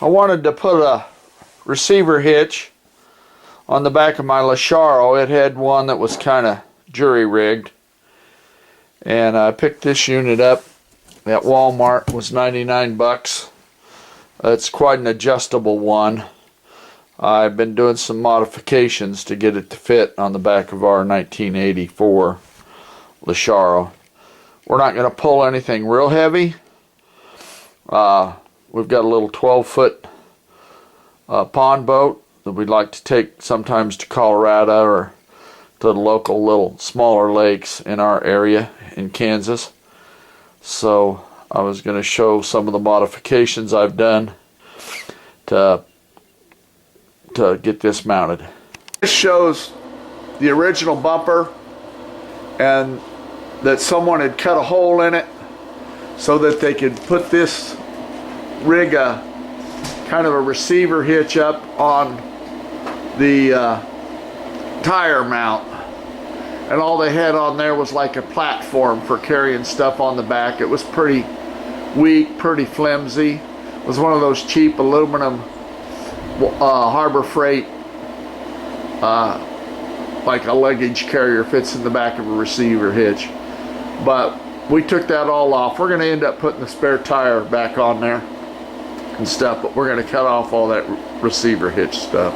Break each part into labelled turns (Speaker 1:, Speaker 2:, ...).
Speaker 1: I wanted to put a receiver hitch on the back of my LeSharo. It had one that was kind of jury rigged, and I picked this unit up at Walmart. It was 99 bucks. It's quite an adjustable one. I've been doing some modifications to get it to fit on the back of our 1984 LeSharo. We're not going to pull anything real heavy. We've got a little 12-foot pond boat that we'd like to take sometimes to Colorado or to the local little smaller lakes in our area in Kansas. So I was going to show some of the modifications I've done to get this mounted. This shows the original bumper, and that someone had cut a hole in it so that they could put this rig kind of a receiver hitch up on the tire mount, and all they had on there was like a platform for carrying stuff on the back. It was pretty weak, pretty flimsy. It was one of those cheap aluminum Harbor Freight like a luggage carrier, fits in the back of a receiver hitch. But we took that all off. We're going to end up putting the spare tire back on there and stuff, but we're going to cut off all that receiver hitch stuff.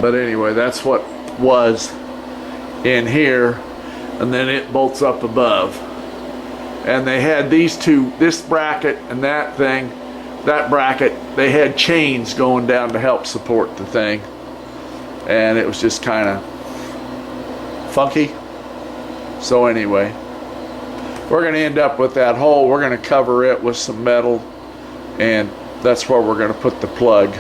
Speaker 1: But anyway, that's what was in here, and then it bolts up above. And they had these two, this bracket and that thing, that bracket, they had chains going down to help support the thing, and it was just kind of funky. So anyway, we're going to end up with that hole. We're going to cover it with some metal, and that's where we're going to put the plug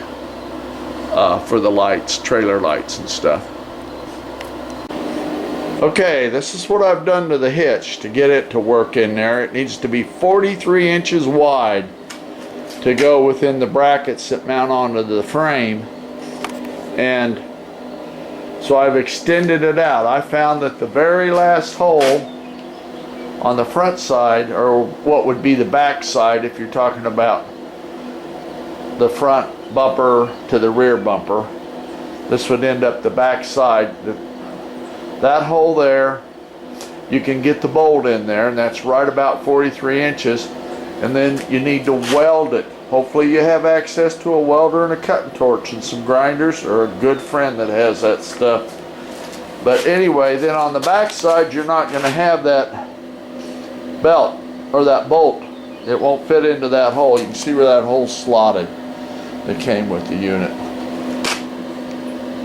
Speaker 1: for the lights, trailer lights and stuff. Okay, this is what I've done to the hitch to get it to work in there. It needs to be 43 inches wide to go within the brackets that mount onto the frame, and so I've extended it out. I found that the very last hole on the front side, or what would be the back side if you're talking about the front bumper to the rear bumper, this would end up the back side. That hole there, you can get the bolt in there, and that's right about 43 inches. And then you need to weld it. Hopefully you have access to a welder and a cutting torch and some grinders, or a good friend that has that stuff. But anyway, then on the back side, you're not going to have that belt or that bolt. It won't fit into that hole. You can see where that hole's slotted that came with the unit.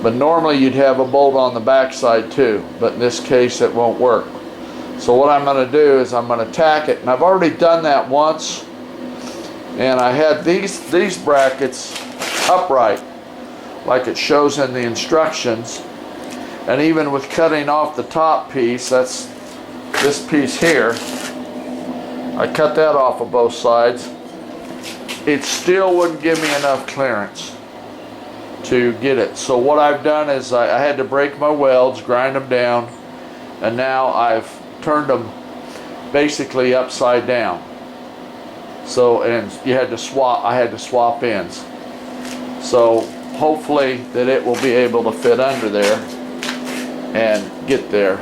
Speaker 1: But normally you'd have a bolt on the back side too, but in this case it won't work. So what I'm going to do is I'm going to tack it, and I've already done that once, and I had these brackets upright like it shows in the instructions, and even with cutting off the top piece, that's this piece here, I cut that off of both sides, it still wouldn't give me enough clearance to get it. So what I've done is I had to break my welds, grind them down, and now I've turned them basically upside down. So, and I had to swap ends. So hopefully that it will be able to fit under there and get there,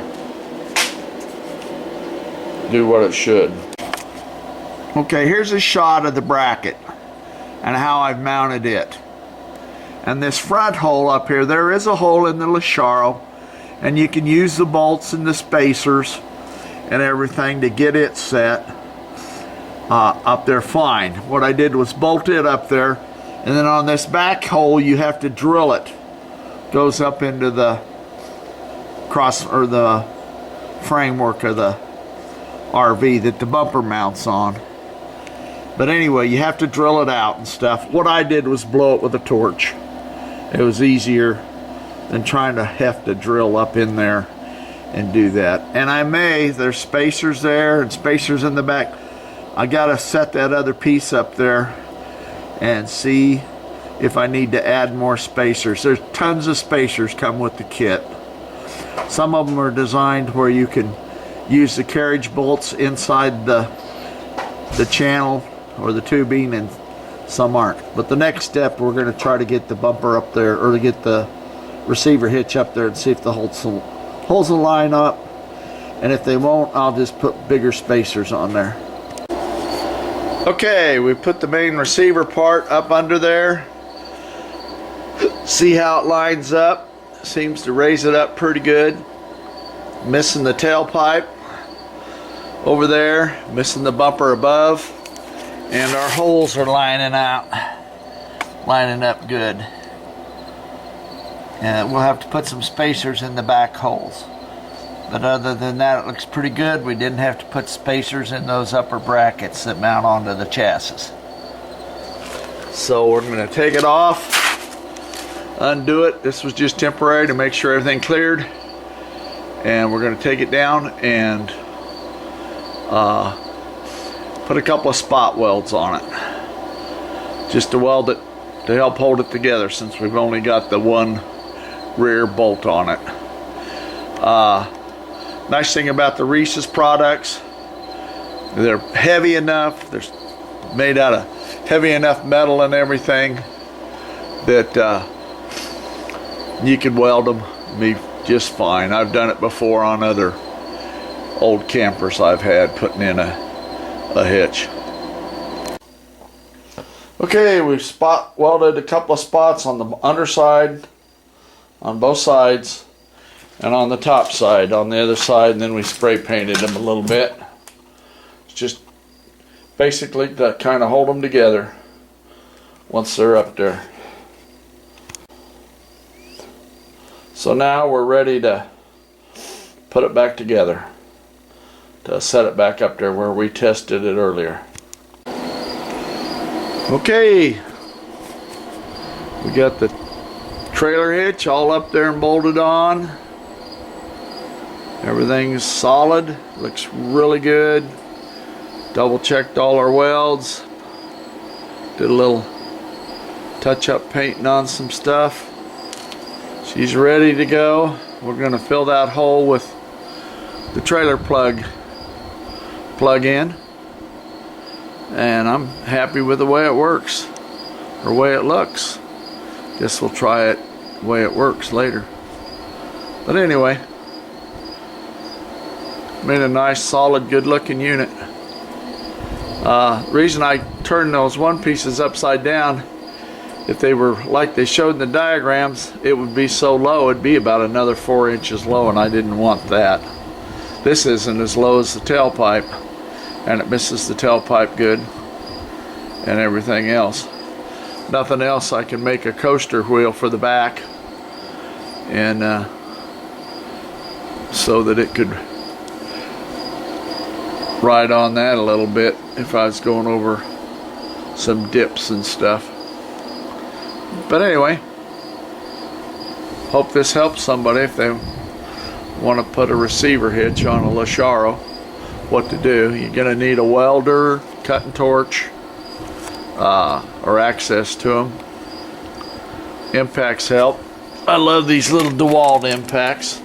Speaker 1: do what it should. Okay, here's a shot of the bracket and how I've mounted it. And this front hole up here, there is a hole in the LeSharo, and you can use the bolts and the spacers and everything to get it set up there fine. What I did was bolt it up there, and then on this back hole you have to drill it. Goes up into the cross or the framework of the RV that the bumper mounts on. But anyway, you have to drill it out and stuff. What I did was blow it with a torch. It was easier than trying to have to drill up in there and do that. And there's spacers there and spacers in the back. I gotta set that other piece up there and see if I need to add more spacers. There's tons of spacers come with the kit. Some of them are designed where you can use the carriage bolts inside the channel or the tubing and some aren't. But the next step, we're going to try to get the bumper up there, or to get the receiver hitch up there and see if the holes will line up. And if they won't, I'll just put bigger spacers on there. Okay, we put the main receiver part up under there. See how it lines up. Seems to raise it up pretty good. Missing the tailpipe over there, missing the bumper above, and our holes are lining up good. And we'll have to put some spacers in the back holes. But other than that, it looks pretty good. We didn't have to put spacers in those upper brackets that mount onto the chassis. So we're going to take it off, undo it. This was just temporary to make sure everything cleared. And we're going to take it down and put a couple of spot welds on it. Just to weld it to help hold it together, since we've only got the one rear bolt on it. Nice thing about the Reese's products, they're heavy enough, they're made out of heavy enough metal and everything that you could weld them be just fine. I've done it before on other old campers I've had, putting in a hitch. Okay, we've spot welded a couple of spots on the underside, on both sides, and on the top side, on the other side, and then we spray painted them a little bit. It's just basically to kind of hold them together once they're up there. So now we're ready to put it back together, to set it back up there where we tested it earlier. Okay, we got the trailer hitch all up there and bolted on. Everything's solid, looks really good. Double checked all our welds. Did a little touch-up painting on some stuff. She's ready to go. We're going to fill that hole with the trailer plug in. And I'm happy with the way it works, or way it looks. Guess we'll try it the way it works later. But anyway, made a nice, solid, good-looking unit. Reason I turned those one pieces upside down, if they were like they showed in the diagrams, it would be so low, it'd be about another 4 inches low, and I didn't want that. This isn't as low as the tailpipe, and it misses the tailpipe good, and everything else. Nothing else, I can make a coaster wheel for the back, and so that it could ride on that a little bit if I was going over some dips and stuff. But anyway, hope this helps somebody if they want to put a receiver hitch on a LeSharo. What to do. You're going to need a welder, cutting torch, or access to them. Impacts help. I love these little DeWalt impacts.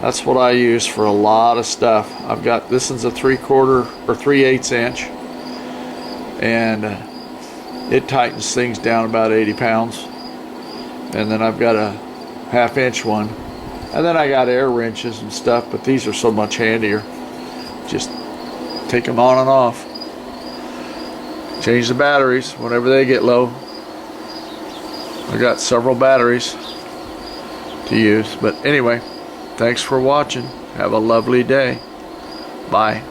Speaker 1: That's what I use for a lot of stuff. I've got, this is a 3/4 or 3/8 inch, and it tightens things down about 80 pounds. And then I've got a 1/2 inch one, and then I got air wrenches and stuff, but these are so much handier. Just take them on and off. Change the batteries whenever they get low. I got several batteries to use. But anyway, thanks for watching. Have a lovely day. Bye.